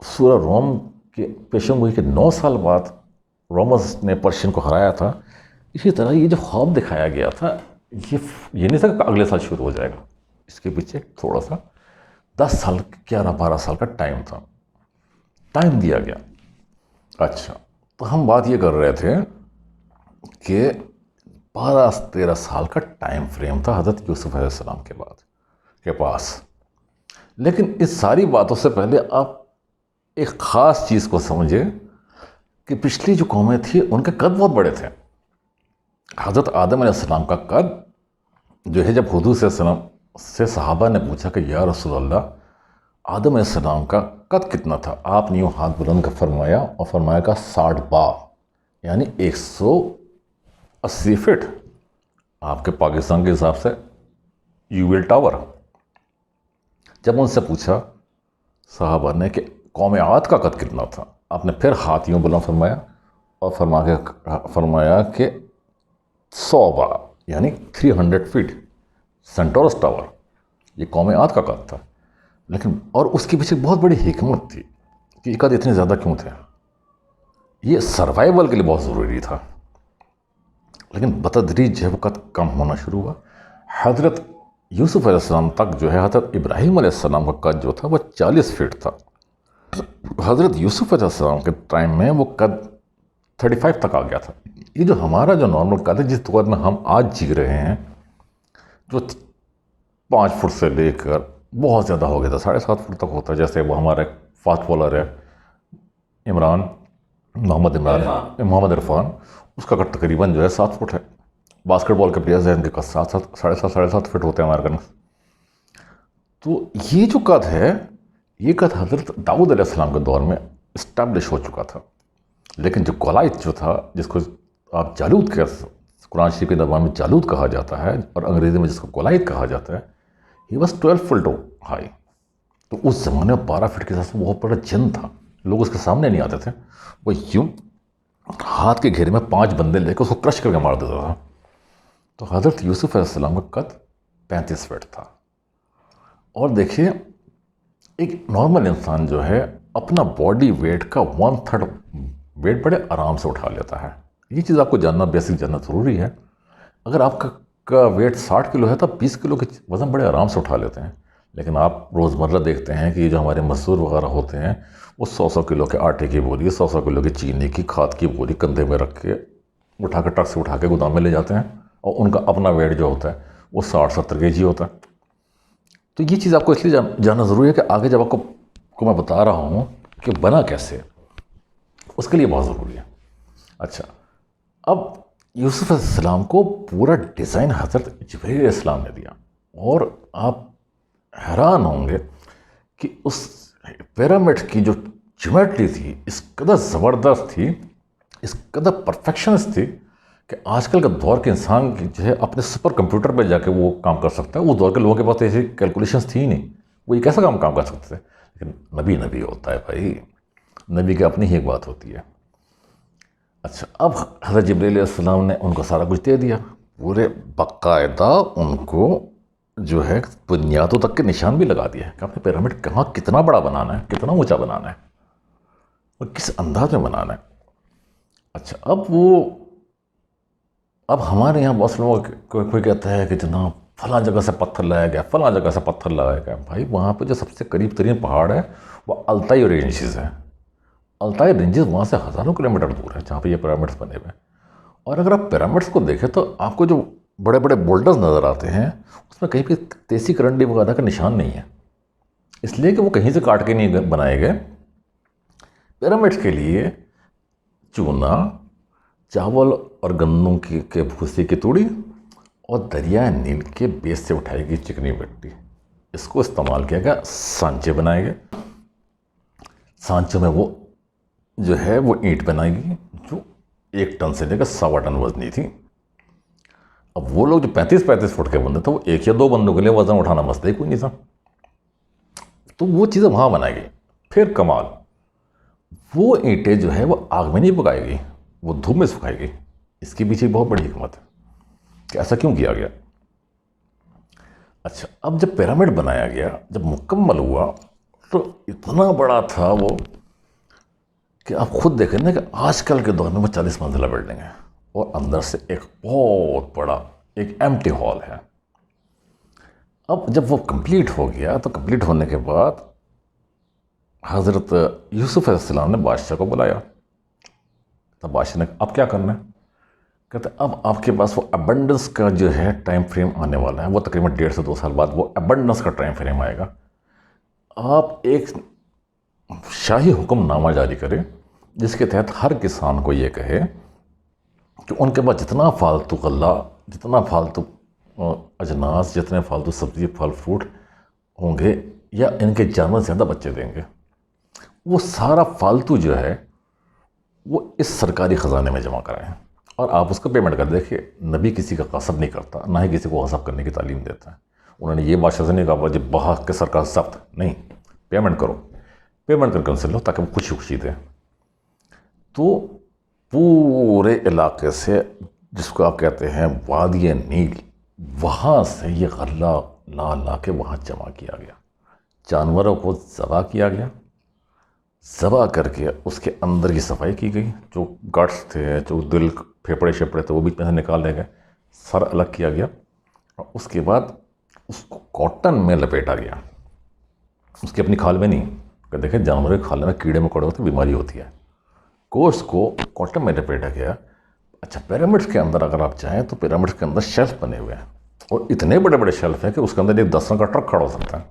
सूरा रोम के पेशेंगोई हुई कि 9 साल बाद रोमन्स ने पर्शियन को हराया था, इसी तरह ये जो ख्वाब दिखाया गया था ये नहीं था कि अगले साल शुरू हो जाएगा। इसके पीछे थोड़ा सा 10 साल, 11-12 साल का टाइम था, टाइम दिया गया। अच्छा, तो हम बात ये कर रहे थे कि 12-13 साल का टाइम फ्रेम था हज़रत यूसुफ अलैहिस्सलाम के पास। लेकिन इस सारी बातों से पहले आप एक ख़ास चीज़ को समझे कि पिछली जो कौमें थी उनके कद बहुत बड़े थे। हज़रत आदम अलैहिस्सलाम का कद जो है, जब हुजूर सल्लल्लाहु से सहाबा ने पूछा कि या रसूल अल्लाह, आदम अलैहिस्सलाम का कद कितना था, आपने यूँ हाथ बुलंद कर फरमाया और फरमाया का 60 बा, यानी 180 फीट, आपके पाकिस्तान के हिसाब से यूएल टावर। जब उनसे पूछा सहाबा ने कि कौम आद का कद कितना था, आपने फिर हाथ यूँ बुलंद फरमाया और फरमाया कि 100 बा, यानी 300 फीट, सेंटोरस टावर, ये कौम आद का कद था। लेकिन और उसके पीछे बहुत बड़ी हिकमत थी कि ये कद इतने ज़्यादा क्यों थे। ये सर्वाइवल के लिए बहुत ज़रूरी था। लेकिन बतदरीज जब कद कम होना शुरू हुआ, हज़रत यूसुफ अलैहिस्सलाम तक जो है, हज़रत इब्राहीम अलैहिस्सलाम का कद जो था वह 40 फीट था। हज़रत यूसुफ अलैहिस्सलाम के टाइम में वो कद 35 तक आ गया था। ये जो हमारा जो नॉर्मल कद है, जिस दौर में हम आज जी रहे हैं, जो 5 फुट से लेकर बहुत ज़्यादा हो गया था, 7.5 फुट तक होता है। जैसे वो हमारा फास्ट बॉलर है मोहम्मद इरफान, उसका कद तकरीबन जो है 7 फुट है। बास्केटबॉल के प्लेयर्स हैं, इनके कद 7.5 फुट होते हैं अमेरिकन। तो ये जो कद है, ये कद हज़रत दाऊद अलैहिस्सलाम के दौर में इस्टेब्लिश हो चुका था। लेकिन जो गोलायत जो था, जिसको आप जालूद के कुरान शरीफ के ज़बान में जालूद कहा जाता है और अंग्रेज़ी में जिसको गोलायत कहा जाता है, ही बस 12 फुट हाई। तो उस ज़माने में 12 फीट के हिसाब से बहुत बड़ा जिन था, लोग उसके सामने नहीं आते थे। वो यूँ हाथ के घेरे में 5 बंदे लेकर उसको क्रश करके मार देता था। तो हज़रत यूसुफ अलैहिस्सलाम का कद 35 फीट था। और देखिए, एक नॉर्मल इंसान जो है अपना बॉडी वेट का 1/3 वेट बड़े आराम से उठा लेता है। ये चीज़ आपको जानना, बेसिक जानना ज़रूरी है। अगर आपका वेट 60 किलो है तो 20 किलो के वज़न बड़े आराम से उठा लेते हैं। लेकिन आप रोज़मर्रा देखते हैं कि ये जो हमारे मज़दूर वगैरह होते हैं, वो 100-100 किलो के आटे की बोरी, 100-100 किलो की चीनी की, खाद की बोरी कंधे में रख के उठा के, ट्रक से उठा के गोदाम में ले जाते हैं, और उनका अपना वेट जो होता है वो 60-70 kg होता है। तो ये चीज़ आपको इसलिए जानना ज़रूरी है कि आगे जब आपको मैं बता रहा हूँ कि बना कैसे, उसके लिए बहुत ज़रूरी है। अच्छा, अब यूसुफ अलैहिस्सलाम को पूरा डिज़ाइन हज़रत जिब्रील अलैहिस्सलाम ने दिया, और आप हैरान होंगे कि उस पिरामिड की जो ज्योमेट्री थी इस कदर ज़बरदस्त थी, इस कदर परफेक्शनिस्ट थी कि आजकल का दौर के इंसान जो है अपने सुपर कंप्यूटर पर जाके वो काम कर सकता है। उस दौर के लोगों के पास ऐसी कैलकुलेशंस थी ही नहीं, वो एक ऐसा काम कर सकते थे। लेकिन नबी होता है भाई, नबी की अपनी ही एक बात होती है। अच्छा, अब हज़रत जिब्रील अलैहिस्सलाम ने उनको सारा कुछ दे दिया, पूरे बाकायदा उनको जो है बुनियादों तक के निशान भी लगा दिए कि आपने पिरामिड कहाँ कितना बड़ा बनाना है, कितना ऊंचा बनाना है और किस अंदाज में बनाना है। अच्छा, अब हमारे यहाँ बहुत लोग कोई कहता है कि जनाब फलां जगह से पत्थर लाया गया, फलां जगह से पत्थर लगाया गया। भाई वहाँ पे जो सबसे करीब तरीन पहाड़ है वो अल्ताई रेंजेस है। अल्ताई रेंजेस वहाँ से हज़ारों किलोमीटर दूर है जहाँ पे ये पिरामिड्स बने हुए हैं। और अगर आप पिरामिड्स को देखें तो आपको जो बड़े बड़े बोल्डर्स नज़र आते हैं उसमें कहीं भी तेसी करंडी वगैरह का निशान नहीं है, इसलिए कि वो कहीं से काट के नहीं बनाए गए। पिरामिड्स के लिए चूना, चावल और गन्नों के भूसे की तूड़ी और दरिया नील के बेस से उठाई गई चिकनी मिट्टी, इसको इस्तेमाल किया गया, सांचे बनाए गए। सांचों में वो जो है वो ईंट बनाई गई जो 1 टन से लेकर 1.25 टन वजनी थी। अब वो लोग जो 35-35 फुट के बंदे थे वो 1 या 2 बंदों के लिए वजन उठाना मसला ही कोई नहीं था, तो वो चीज़ें वहाँ बनाई गई। फिर कमाल, वो ईंटें जो है वो आग में नहीं पकाई गई, वो धूप में सुखाई गई। इसके पीछे बहुत बड़ी हिकमत है कि ऐसा क्यों किया गया। अच्छा, अब जब पिरामिड बनाया गया, जब मुकम्मल हुआ तो इतना बड़ा था वो कि आप खुद देखें ना कि आजकल के दौर में वो 40 मंजिला बिल्डिंग है और अंदर से एक बहुत बड़ा एक एम्प्टी हॉल है। अब जब वो कंप्लीट हो गया तो कंप्लीट होने के बाद हज़रत यूसुफ अलैहिस्सलाम ने बादशाह को बुलाया। तब बादशाह ने अब क्या करना है, कहते अब आपके पास वो अबंडेंस का जो है टाइम फ्रेम आने वाला है, वो तकरीबन 1.5 से 2 साल बाद वो अबंडेंस का टाइम फ्रेम आएगा। आप एक शाही हुक्मनामा जारी करें जिसके तहत हर किसान को ये कहे कि उनके पास जितना फालतू गल्ला, जितना फालतू अजनास, जितने फालतू सब्जी, फल फ्रूट होंगे या इनके जानवर ज़्यादा बच्चे देंगे, वो सारा फालतू जो है वो इस सरकारी ख़जाने में जमा कराएं और आप उसको पेमेंट कर। देखिए, नबी किसी का कसब नहीं करता, ना ही किसी को गसब करने की तालीम देता है। उन्होंने ये बादशाह से नहीं कहा जब बहा के सरकार सख्त नहीं, पेमेंट करो, पेमेंट करके उनसे लो ताकि वो खुशी खुशी दें। तो पूरे इलाके से, जिसको आप कहते हैं वादी नील, वहाँ से ये गल्ला ला ला के वहाँ जमा किया गया। जानवरों को ज़बा किया गया, ज़बा करके उसके अंदर की सफाई की गई, जो गट्स थे, जो दिल, फेफड़े शेफड़े थे वो बीच में से निकाले गए, सर अलग किया गया और उसके बाद उसको कॉटन में लपेटा गया। उसकी अपनी खाल में नहीं, कि देखें जानवरों की खाल में कीड़े मकोड़े होते, बीमारी होती है, गोश्त को कॉटन में लपेटा गया। अच्छा, पिरामिड्स के अंदर अगर आप चाहें तो पिरामिड्स के अंदर शेल्फ बने हुए हैं और इतने बड़े बड़े शेल्फ हैं कि उसके अंदर एक 10 टन का ट्रक खड़ा हो सकता है।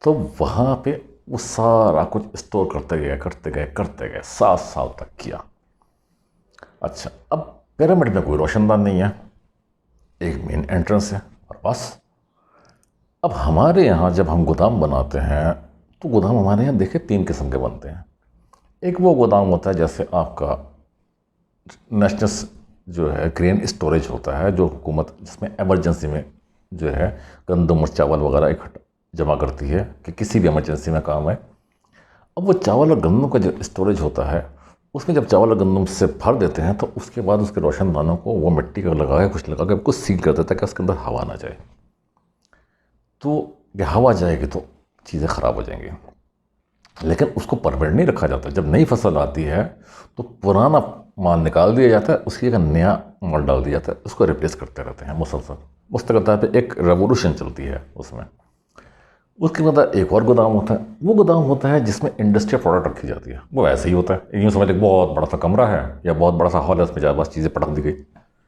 तो वहाँ पे वो सारा कुछ स्टोर करते गए 7 साल तक किया। अच्छा, अब पिरामिड में कोई रोशनदान नहीं है, एक मेन एंट्रेंस है और बस। अब हमारे यहाँ जब हम गोदाम बनाते हैं तो गोदाम हमारे यहाँ देखे 3 किस्म के बनते हैं। एक वो गोदाम होता है जैसे आपका नेशनल जो है ग्रेन स्टोरेज होता है, जो हुकूमत जिसमें एमरजेंसी में जो है गंदम और चावल वगैरह इकट्ठा जमा करती है कि किसी भी एमरजेंसी में काम है। अब वो चावल और गंदम का जो स्टोरेज होता है उसमें जब चावल और गंदम से भर देते हैं तो उसके बाद उसके रोशनदानों को वो मिट्टी का लगा के कुछ लगा के कुछ सील कर देता है कि उसके अंदर हवा ना जाए। तो ये हवा जाएगी तो चीज़ें ख़राब हो जाएंगी, लेकिन उसको परमानेंट नहीं रखा जाता। जब नई फसल आती है तो पुराना माल निकाल दिया जाता है, उसकी जगह नया माल डाल दिया जाता है, उसको रिप्लेस करते रहते हैं मुसलसल। उस तरह पे एक रेवोल्यूशन चलती है उसमें। उसके बाद एक और गोदाम होता है, वो गोदाम होता है जिसमें इंडस्ट्रियल प्रोडक्ट रखी जाती है। वो ऐसे ही होता है, यूँ समझ एक बहुत बड़ा सा कमरा है या बहुत बड़ा सा हॉल है, उसमें ज़्यादा चीज़ें पटक दी गई,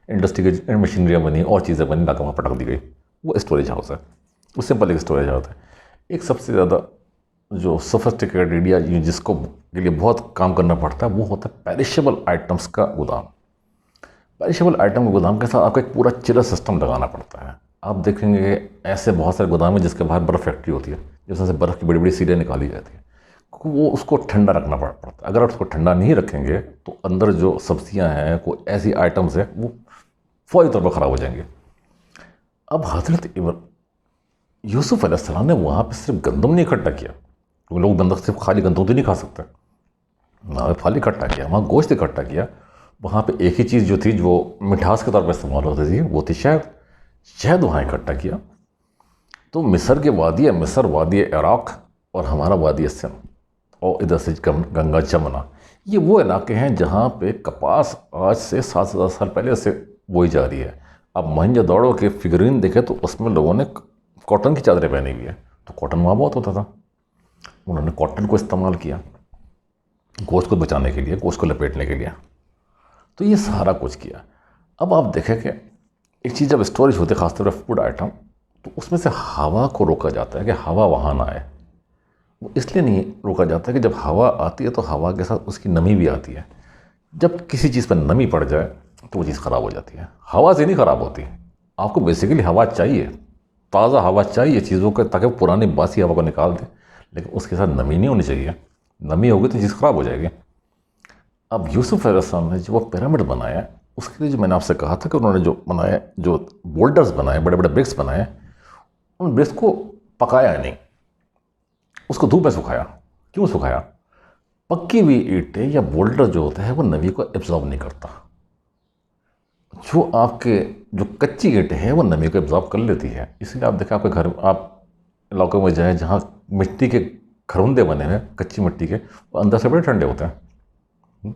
इंडस्ट्री की मशीनरियाँ बनी और चीज़ें बनी, लाकर वहाँ पटक दी गई। वो स्टोरेज हाउस है, वो सिंपल एक स्टोरेज हाउस है। एक सबसे ज़्यादा जो सोफिस्टिकेटेड या जिसको के लिए बहुत काम करना पड़ता है वो होता है पेरिशेबल आइटम्स का गोदाम। पेरिशेबल आइटम के गोदाम के साथ आपको एक पूरा चिलर सिस्टम लगाना पड़ता है। आप देखेंगे ऐसे बहुत सारे गोदाम हैं जिसके बाहर बर्फ़ फैक्ट्री होती है, जिसमें से बर्फ़ की बड़ी बड़ी सीटें निकाली जाती है। वो उसको ठंडा रखना पड़ता है। अगर आप उसको ठंडा नहीं रखेंगे तो अंदर जो सब्जियां हैं, कोई ऐसी आइटम्स हैं, वो फौरी तौर पर ख़राब हो जाएंगे। अब हज़रत यूसुफ अलैहिस्सलाम ने वहाँ पर सिर्फ गंदम नहीं इकट्ठा किया, तो लोग गंदम सिर्फ खाली गंदम तो नहीं खा सकते, वहाँ पर फल इकट्ठा किया, वहाँ गोश्त इकट्ठा किया। वहाँ पे एक ही चीज़ जो थी जो मिठास के तौर पर इस्तेमाल होती थी वो थी शहद। शहद वहाँ इकट्ठा किया। तो मिस्र के वादी, मिस्र वादी इराक़ और हमारा वादी सिंध और इधर से गंगा जमुना, ये वो इलाके हैं जहाँ पे कपास आज से 7,000 साल पहले से बोई जा रही है। अब मोहनजोदड़ो के फिगरीन देखे तो उसमें लोगों ने कॉटन की चादरें पहनी हुई है, तो कॉटन वहाँ बहुत होता था, उन्होंने कॉटन को इस्तेमाल किया गोश्त को बचाने के लिए, गोश्त को लपेटने के लिए, तो ये सारा कुछ किया। अब आप देखें कि एक चीज़ जब स्टोरेज होती है खासतौर पर फूड आइटम, तो उसमें से हवा को रोका जाता है कि हवा वहाँ ना आए। वो इसलिए नहीं रोका जाता कि जब हवा आती है तो हवा के साथ उसकी नमी भी आती है, जब किसी चीज़ पर नमी पड़ जाए तो वो चीज़ ख़राब हो जाती है। हवा से नहीं ख़राब होती, आपको बेसिकली हवा चाहिए, ताज़ा हवा चाहिए चीज़ों का, ताकि वो पुरानी बासी हवा को निकाल दे, लेकिन उसके साथ नमी नहीं होनी चाहिए, नमी होगी तो चीज़ ख़राब हो जाएगी। अब यूसुफ अलैहिस्सलाम ने जो वो पिरामिड बनाया, उसके लिए जो मैंने आपसे कहा था कि उन्होंने जो बनाया, जो बोल्डर्स बनाए, बड़े बड़े ब्रिक्स बनाए, उन ब्रिक्स को पकाया नहीं, उसको धूप में सुखाया। क्यों सुखाया? पक्की हुई ईंटें या बोल्डर जो होता है वो नमी को एब्जॉर्ब नहीं करता, जो आपके जो कच्ची ईंटें हैं वो नमी को एब्जॉर्ब कर लेती है। इसलिए आप देखें, आपके घर, आप इलाकों में जाएँ जहाँ मिट्टी के खरुंदे बने हैं कच्ची मिट्टी के, वो अंदर से बड़े ठंडे होते हैं,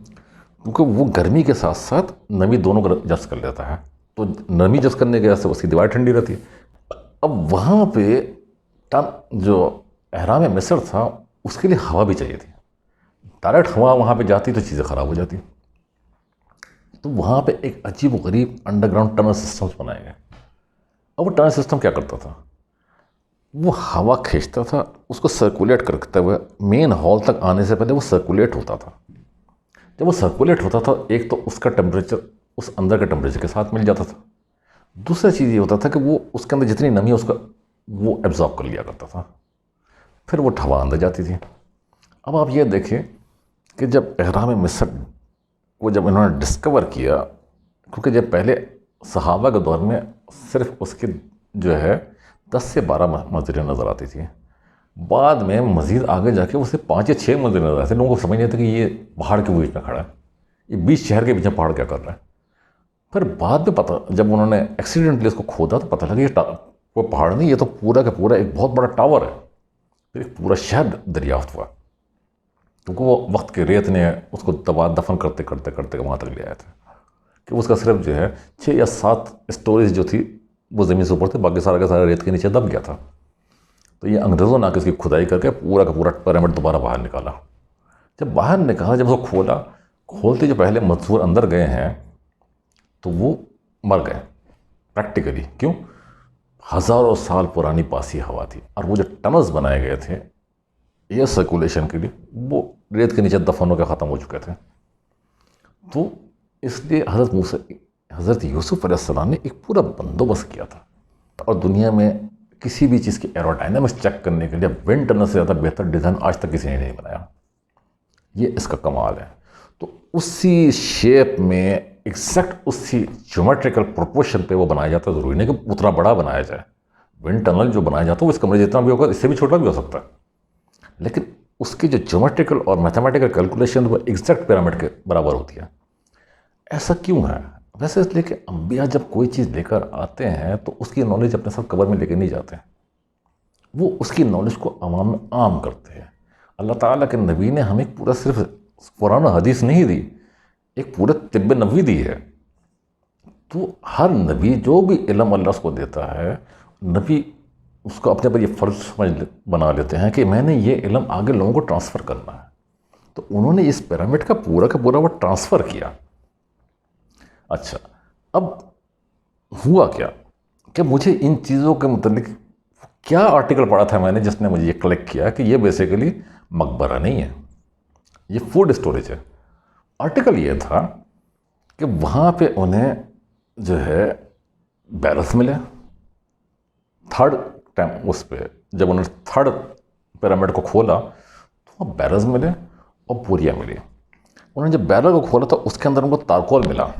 क्योंकि वो गर्मी के साथ साथ नमी दोनों को जब्त कर लेता है, तो नमी जब्त करने की वजह से उसकी दीवार ठंडी रहती है। अब वहाँ पे जो एहराम मिस्र था उसके लिए हवा भी चाहिए थी, डायरेक्ट हवा वहाँ पे जाती तो चीज़ें ख़राब हो जाती, तो वहाँ पे एक अजीब व गरीब अंडरग्राउंड टनल सिस्टम्स बनाए गए। अब वो टनल सिस्टम क्या करता था, वो हवा खींचता था, उसको सर्कुलेट करते हुए मेन हॉल तक आने से पहले वो सर्कुलेट होता था। जब वो सर्कुलेट होता था, एक तो उसका टेम्परेचर उस अंदर के टेम्परेचर के साथ मिल जाता था, दूसरा चीज़ ये होता था कि वो उसके अंदर जितनी नमी है उसका वो एब्जॉर्ब कर लिया करता था, फिर वो हवा अंदर जाती थी। अब आप ये देखें कि जब एहराम मिस्र को जब इन्होंने डिस्कवर किया, क्योंकि जब पहले सहाबा के दौर में सिर्फ उसकी जो है 10 से 12 मंजिलें नज़र आती थी, बाद में मज़ीद आगे जाके उसे 5 या 6 मंजिलें नज़र आती, लोगों को समझ नहीं आता कि ये पहाड़ के बीच में खड़ा है, ये बीच शहर के बीच में पहाड़ क्या कर रहा है। फिर बाद में पता, जब उन्होंने एक्सीडेंटली इसको खोदा तो पता लगा ये वो पहाड़ नहीं, ये तो पूरा का पूरा एक बहुत बड़ा टावर है। फिर एक पूरा शहर दरियाफ्त हुआ, क्योंकि वो वक्त के रेत ने उसको दबा दफन करते करते करते वहाँ तक ले आया था कि उसका सिर्फ जो है 6 या 7 स्टोरेज जो थी वो ज़मीन से ऊपर थे, बाकी सारा का सारा रेत के नीचे दब गया था। तो ये अंग्रेज़ों ने आकर इसकी खुदाई करके पूरा का पूरा पिरामिड दोबारा बाहर निकाला। जब बाहर निकाला, जब उसको खोला, खोलते जो पहले मजदूर अंदर गए हैं तो वो मर गए प्रैक्टिकली। क्यों? हज़ारों साल पुरानी बासी हवा थी, और वो जो टनल्स बनाए गए थे एयर सर्कुलेशन के लिए, वो रेत के नीचे दफन होकर ख़त्म हो चुके थे। तो इसलिए हज़रत यूसुफ अलैहिस्सलाम ने एक पूरा बंदोबस्त किया था, और दुनिया में किसी भी चीज़ की एरोडायनामिक्स चेक करने के लिए विंड टनल से ज़्यादा बेहतर डिज़ाइन आज तक किसी ने नहीं बनाया। ये इसका कमाल है। तो उसी शेप में, एग्जैक्ट उसी ज्योमेट्रिकल प्रोपोर्शन पे वो बनाया जाता है। ज़रूरी नहीं कि उतना बड़ा बनाया जाए, विंड टनल जो बनाया जाता है वो इस कमरे जितना भी होगा, इससे भी छोटा भी हो सकता है, लेकिन उसकी जो ज्योमेट्रिकल और मैथमेटिकल कैलकुलेशन वो एग्जैक्ट पिरामिड के बराबर होती है। ऐसा क्यों है? वैसे इसलिए कि अंबिया जब कोई चीज़ लेकर आते हैं तो उसकी नॉलेज अपने साथ कबर में लेकर नहीं जाते हैं, वो उसकी नॉलेज को अवाम में आम करते हैं। अल्लाह ताला के नबी ने हमें पूरा सिर्फ कुरान हदीस नहीं दी, एक पूरे तिब्ब नबवी दी है। तो हर नबी जो भी इल्म अल्लाह उसको देता है, नबी उसको अपने पर ये फ़र्ज बना लेते हैं कि मैंने ये इल्म आगे लोगों को ट्रांसफ़र करना है। तो उन्होंने इस पिरामिड का पूरा वो ट्रांसफ़र किया। अच्छा, अब हुआ क्या कि मुझे इन चीज़ों के मुतालिक क्या आर्टिकल पढ़ा था मैंने, जिसने मुझे ये क्लिक किया कि ये बेसिकली मकबरा नहीं है, ये फूड स्टोरेज है। आर्टिकल ये था कि वहाँ पे उन्हें जो है बैरल्स मिले, थर्ड टाइम उस पर जब उन्होंने थर्ड पिरामिड को खोला तो वहाँ बैरल्स मिले और बोरियाँ मिली। उन्होंने जब बैरल को खोला तो उसके अंदर उनको तारकोल मिला,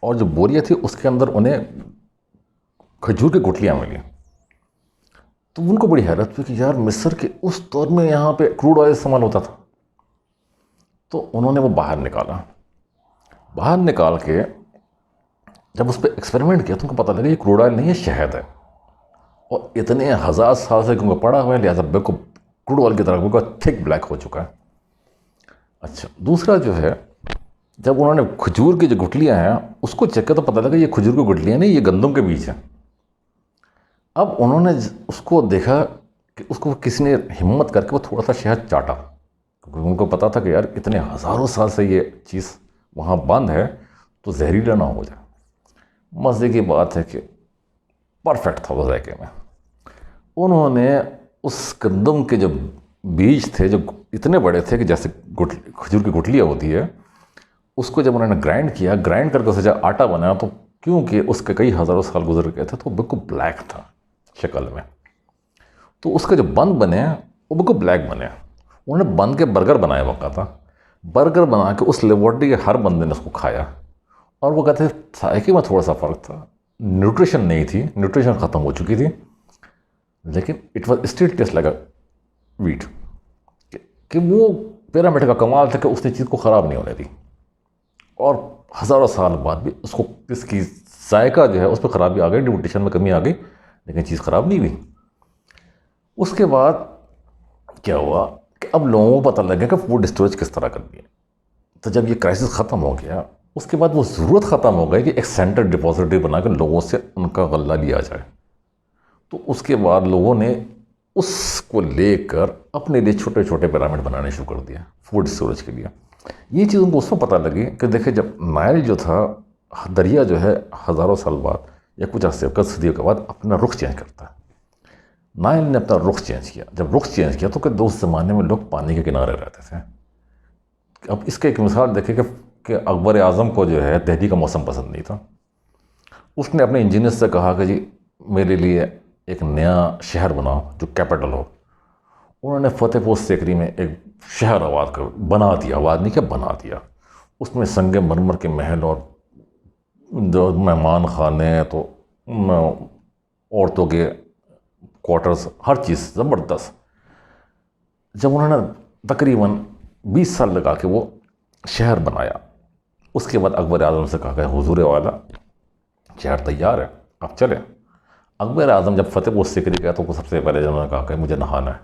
और जो बोरियाँ थी उसके अंदर उन्हें खजूर की गुठलियाँ मिली। तो उनको बड़ी हैरत हुई कि यार मिस्र के उस दौर में यहाँ पे क्रूड ऑयल इस्तेमाल होता था। तो उन्होंने वो बाहर निकाला, बाहर निकाल के जब उस पर एक्सपेरिमेंट किया तो उनको पता लगा ये क्रूड ऑयल नहीं है, शहद है, और इतने हज़ार साल से क्योंकि पड़ा हुआ है, लिहाजा बिल्कुल क्रूड ऑयल की तरह बिल्कुल थिक ब्लैक हो चुका है। अच्छा, दूसरा जो है जब उन्होंने खजूर की जो गुठलियाँ हैं उसको चेक किया तो पता लगा ये खजूर की गुठलियाँ नहीं, ये गंदम के बीज हैं। अब उन्होंने उसको देखा कि उसको किसी ने हिम्मत करके वो थोड़ा सा शहद चाटा, क्योंकि उनको पता था कि यार इतने हज़ारों साल से ये चीज़ वहाँ बंद है तो जहरीला ना हो जाए। मज़े की बात है कि परफेक्ट था वो जायके में। उन्होंने उस गंदम के जो बीज थे जो इतने बड़े थे कि जैसे खजूर की गुठलियाँ होती है, उसको जब उन्होंने ग्राइंड किया, ग्राइंड करके उसे जब आटा बनाया तो क्योंकि उसके कई हज़ारों साल गुजर गए थे तो बिल्कुल ब्लैक था शक्ल में। तो उसके जो बन बने वो बिल्कुल ब्लैक बने। उन्होंने बन के बर्गर बनाया बाकायदा, बर्गर बना के उस लेबोरेटरी के हर बंदे ने उसको खाया और वो कहते थे जायके में थोड़ा सा फ़र्क था, न्यूट्रिशन नहीं थी, न्यूट्रिशन ख़त्म हो चुकी थी, लेकिन it was still taste like a wheat. कि वो पिरामिड का कमाल था कि उसने चीज़ को ख़राब नहीं होने दी और हज़ारों साल बाद भी उसको इसकी जायका जो है उस पर ख़राबी आ गई, न्यूट्रिशन में कमी आ गई, लेकिन चीज़ ख़राब नहीं हुई। उसके बाद क्या हुआ कि अब लोगों को पता लग गया कि फूड स्टोरेज किस तरह करनी है। तो जब ये क्राइसिस ख़त्म हो गया उसके बाद वो ज़रूरत ख़त्म हो गई कि एक सेंटर डिपॉजिटरी बना कर लोगों से उनका गल्ला लिया जाए। तो उसके बाद लोगों ने उसको लेकर अपने लिए छोटे छोटे पिरामिड बनाने शुरू कर दिया फूड स्टोरेज के लिए। ये चीज़ उनको उसमें पता लगी कि देखिए जब नाइल जो था दरिया जो है हज़ारों साल बाद या कुछ अर्से कई सदियों के बाद अपना रुख चेंज करता है। नाइल ने अपना रुख चेंज किया, जब रुख चेंज किया तो कि उस ज़माने में लोग पानी के किनारे रहते थे। अब इसका एक मिसाल देखें कि अकबर आज़म को जो है दिल्ली का मौसम पसंद नहीं था। उसने अपने इंजीनियर से कहा कि जी मेरे लिए एक नया शहर बनाओ जो कैपिटल हो। उन्होंने फतेहपुर सीकरी में एक शहर आबाद कर बना दिया, आबाद नहीं क्या बना दिया। उसमें संगे मरमर के महल और जो मेहमान खाने तो औरतों के क्वार्टर्स, हर चीज़ ज़बरदस्त। जब उन्होंने तकरीबन 20 साल लगा के वो शहर बनाया, उसके बाद अकबर आज़म से कहा कि हुजूर वाला शहर तैयार है, आप चले। अकबर आज़म जब फतेहपुर सीकरी गया तो सबसे पहले जब उन्होंने कहा कि मुझे नहाना है,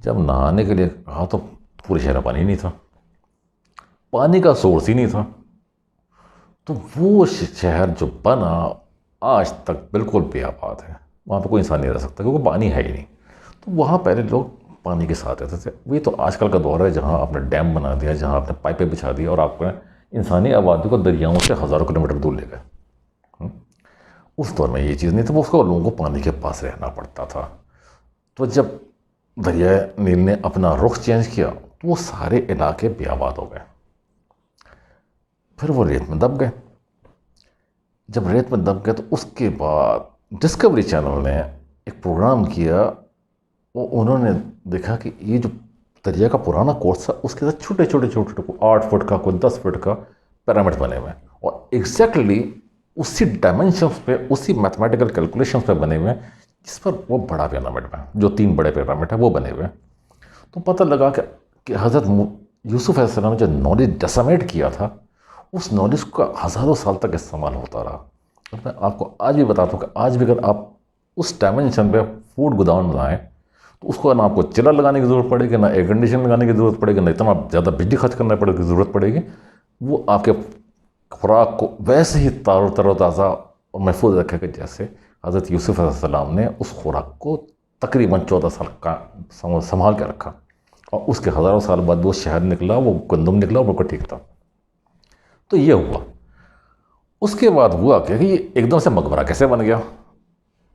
जब नहाने के लिए कहा तो पूरे शहर में पानी नहीं था, पानी का सोर्स ही नहीं था। तो वो शहर जो बना आज तक बिल्कुल बेआबाद है, वहाँ पर कोई इंसान नहीं रह सकता क्योंकि पानी है ही नहीं। तो वहाँ पहले लोग पानी के साथ रहते थे। वही तो आजकल का दौर है जहाँ आपने डैम बना दिया, जहाँ आपने पाइपें बिछा दी और आपने इंसानी आबादी को दरियाओं से हज़ारों किलोमीटर दूर ले गए। उस दौर में ये चीज़ नहीं था, उसको लोगों को पानी के पास रहना पड़ता था। तो जब दरिया नील ने अपना रुख चेंज किया तो वो सारे इलाके बेआबाद हो गए, फिर वो रेत में दब गए। जब रेत में दब गए तो उसके बाद डिस्कवरी चैनल ने एक प्रोग्राम किया। वो उन्होंने देखा कि ये जो दरिया का पुराना कोर्स था उसके साथ छोटे छोटे 8 फुट का, कोई 10 फुट का पिरामिड बने हुए हैं और एग्जैक्टली उसी डायमेंशंस पे, उसी मैथमेटिकल कैलकुलेशंस पे बने हुए हैं जिस पर वो बड़ा पिरामिड है, जो 3 बड़े पिरामिड है वो बने हुए हैं। तो पता लगा कि हज़रत यूसुफ अलैहिस्सलाम ने जो नॉलेज डिसमेट किया था उस नॉलेज का हज़ारों साल तक इस्तेमाल होता रहा। और मैं आपको आज भी बताता हूँ कि आज भी अगर आप उस डायमेंशन पे फूड गोदाम बनाएं तो उसको ना आपको चिलर लगाने की ज़रूरत पड़ेगी, ना एयर कंडीशन लगाने की ज़रूरत पड़ेगी, ना इतना ज़्यादा बिजली खर्च करने की ज़रूरत पड़ेगी। वो आपके खुराक को वैसे ही तरोताज़ा और महफूज रखेगा जैसे हज़रत यूसुफ अलैहिस्सलाम ने उस खुराक को तकरीबन 14 साल का संभाल के रखा और उसके हज़ारों साल बाद वो शहर निकला, वो गंदम निकला और बिल्कुल ठीक था। तो ये हुआ। उसके बाद हुआ क्या कि ये एकदम से मकबरा कैसे बन गया।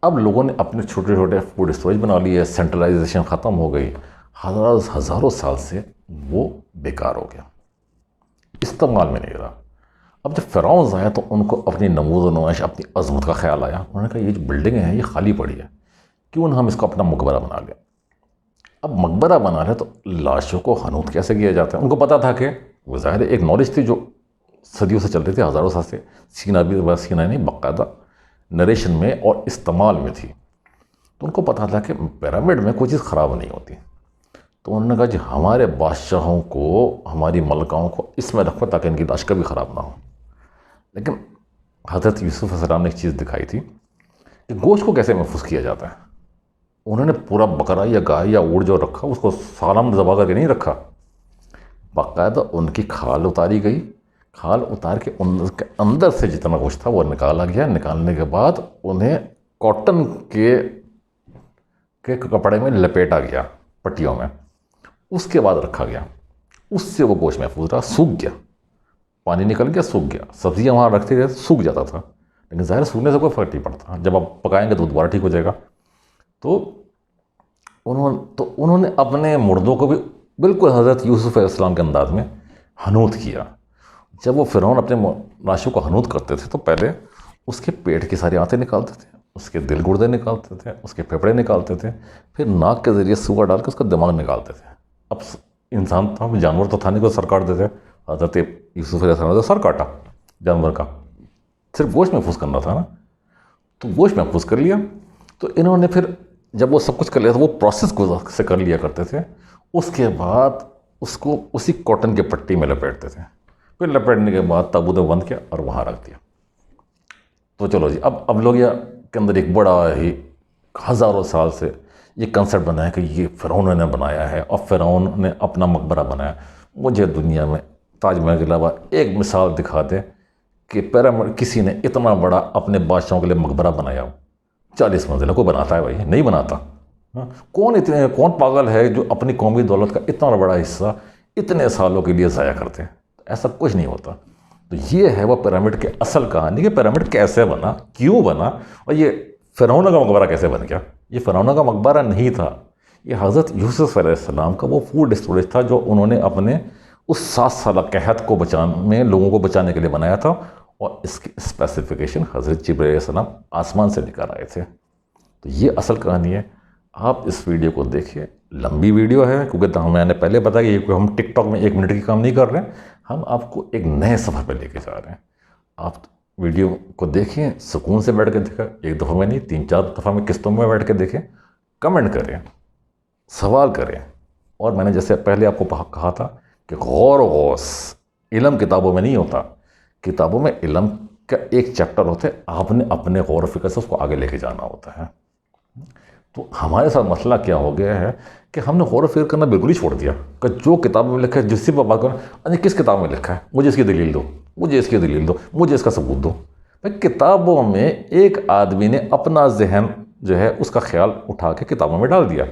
अब लोगों ने अपने छोटे छोटे फूड स्टोरेज बना लिए, सेंट्रलाइजेशन ख़त्म हो गई, हज़ारों साल से वो बेकार हो गया, इस्तेमाल में नहीं रहा। अब जब फ़िरौन आया तो उनको अपनी नमूज़ नुमाइश, अपनी अज़मत का ख्याल आया। उन्होंने कहा ये जो बिल्डिंगें हैं ये खाली पड़ी है, क्यों ना हम इसको अपना मकबरा बना लें। अब मकबरा बना लें तो लाशों को हनूत कैसे किया जाता है। उनको पता था कि वो ज़ाहिर एक नॉलेज थी जो सदियों से चल रही थी, हज़ारों साल से। सीना भी बस सीना नहीं, बाकायदा नरेशन में और इस्तेमाल में थी। तो उनको पता था कि पिरामिड में कोई चीज़ ख़राब नहीं होती। तो उन्होंने कहा जी हमारे बादशाहों को, हमारी मलकाओं को इसमें रखो ताकि इनकी लाश कभी ख़राब ना हो। लेकिन हज़रत यूसुफ अलैहिस्सलाम ने एक चीज़ दिखाई थी कि गोश्त को कैसे महफूज किया जाता है। उन्होंने पूरा बकरा या गाय या ऊँट जो रखा उसको सालाम ज़बा करके नहीं रखा, बाकायदा उनकी खाल उतारी गई, खाल उतार के के अंदर से जितना कुछ था वो निकाला गया। निकालने के बाद उन्हें कॉटन के कपड़े में लपेटा गया, पट्टियों में, उसके बाद रखा गया। उससे वो गोश्त महफूज रहा, सूख गया, पानी निकल गया, सूख गया। सब्जियां वहाँ रखते गए सूख जाता था, लेकिन ज़ाहिर सूखने से कोई फ़र्क नहीं पड़ता, जब आप पकाएंगे तो दोबारा ठीक हो जाएगा। तो उन्होंने अपने मुर्दों को भी बिल्कुल हज़रत यूसुफ अलैहिस्सलाम के अंदाज में हनूत किया। जब वो फ़िरौन अपने लाशों को हनूत करते थे तो पहले उसके पेट की सारी आंतें निकालते थे, उसके दिल गुर्दे निकालते थे, उसके फेफड़े निकालते थे, फिर नाक के ज़रिए सुआ डाल के उसका दिमाग निकालते थे। अब इंसान था, जानवर तो था नहीं, को सर काट देते। हज़रत यूसुफ अलैहिस्सलाम ने सर काटा जानवर का, सिर्फ गोश्त महफूज करना था ना, तो गोश्त महफूज कर लिया। तो इन्होंने फिर जब वो सब कुछ कर लिया तो वो प्रोसेस को से कर लिया करते थे। उसके बाद उसको उसी कॉटन के पट्टी में लपेटते थे, फिर लपेटने के बाद ताबूत में बंद किया और वहाँ रख दिया। तो चलो जी, अब लोग के अंदर एक बड़ा ही हज़ारों साल से ये कंसेप्ट बना है कि ये फ़िरौन ने बनाया है और फ़िरौन ने अपना मकबरा बनाया। मुझे दुनिया में ताजमहल के अलावा एक मिसाल दिखा दे कि पिरामिड किसी ने इतना बड़ा अपने बादशाहों के लिए मकबरा बनाया हो। 40 मंजिला कोई बनाता है भाई? नहीं बनाता। हाँ? कौन पागल है जो अपनी कौमी दौलत का इतना बड़ा हिस्सा इतने सालों के लिए ज़ाया करते हैं? ऐसा कुछ नहीं होता। तो ये है वो पिरामिड की असल कहानी कि पिरामिड कैसे बना, क्यों बना, और ये फ़िरौन का मकबरा कैसे बन गया। ये फ़िरौन का मकबरा नहीं था, ये हज़रत यूसुफ अलैहिस्सलाम का वो फूड स्टोरेज था जो उन्होंने अपने उस 7 साल कहत को बचाने, लोगों को बचाने के लिए बनाया था। और इसकी स्पेसिफिकेशन हज़रत जिब्रील अलैहिस्सलाम आसमान से लेकर आए थे। तो ये असल कहानी है। आप इस वीडियो को देखिए, लंबी वीडियो है क्योंकि मैंने पहले बताया कि हम टिकटॉक में 1 मिनट की काम नहीं कर रहे हैं, हम आपको एक नए सफ़र पर लेके जा रहे हैं। आप वीडियो को देखें, सुकून से बैठ के देखें, एक दफ़ा में नहीं 3-4 दफ़ा में किस्तों में बैठ के देखें, कमेंट करें, सवाल करें। और मैंने जैसे पहले आपको कहा था कि गौर गौस इल्म किताबों में नहीं होता, किताबों में इल्म का एक चैप्टर होता है, आपने अपने गौर फ़िक्र से उसको आगे लेके जाना होता है। तो हमारे साथ मसला क्या हो गया है कि हमने गौर फ़िक्र करना बिल्कुल ही छोड़ दिया कि जो किताबों में लिखा है जिससे पर बात करो, अरे किस किताब में लिखा है, मुझे इसकी दलील दो, मुझे इसकी दलील दो, मुझे इसका सबूत दो। भाई किताबों में एक आदमी ने अपना जहन जो है उसका ख्याल उठा के किताबों में डाल दिया।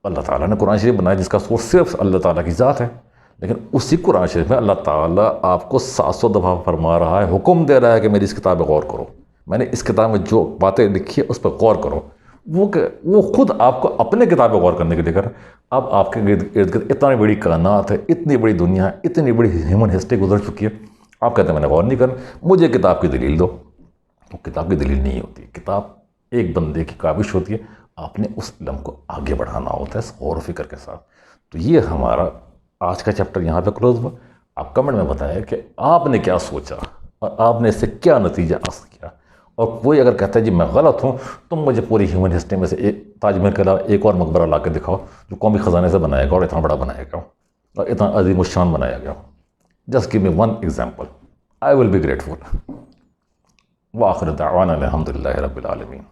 अल्लाह ताला ने कुरान शरीफ बनाया जिसका सोर्स सिर्फ अल्लाह ताला की ज़ात है, लेकिन उसी कुरान शरीफ में अल्लाह ताला आपको 700 दफ़ा फरमा रहा है, हुक्म दे रहा है कि मेरी इस किताब में गौर करो, मैंने इस किताब में जो बातें लिखी है उस पर गौर करो। वो खुद आपको अपने किताब पर गौर करने के लिए कर। अब आपके इर्द गिर्द इतनी बड़ी कायनात है, इतनी बड़ी दुनिया है, इतनी बड़ी ह्यूमन हिस्ट्री गुजर चुकी है, आप कहते हैं मैंने गौर नहीं करना, मुझे किताब की दलील दो। तो किताब की दलील नहीं होती, किताब एक बंदे की काविश होती है, आपने उस इल्म को आगे बढ़ाना होता है गौर फ़िक्र के साथ। तो ये हमारा आज का चैप्टर यहाँ पे क्लोज हुआ। आप कमेंट में बताएं कि आपने क्या सोचा और आपने इससे क्या नतीजा हासिल किया। और कोई अगर कहता है जी मैं गलत हूँ तो मुझे पूरी ह्यूमन हिस्ट्री में से एक ताजमहल के अलावा एक और मकबरा ला के दिखाओ जो कौमी ख़जाने से बनाया गया और इतना बड़ा बनाया गया और इतना अजीम शान बनाया गया। Just give me 1 example, I will be grateful. व आखिर दावाना अल्हम्दुलिल्लाहि रब्बिल आलमीन।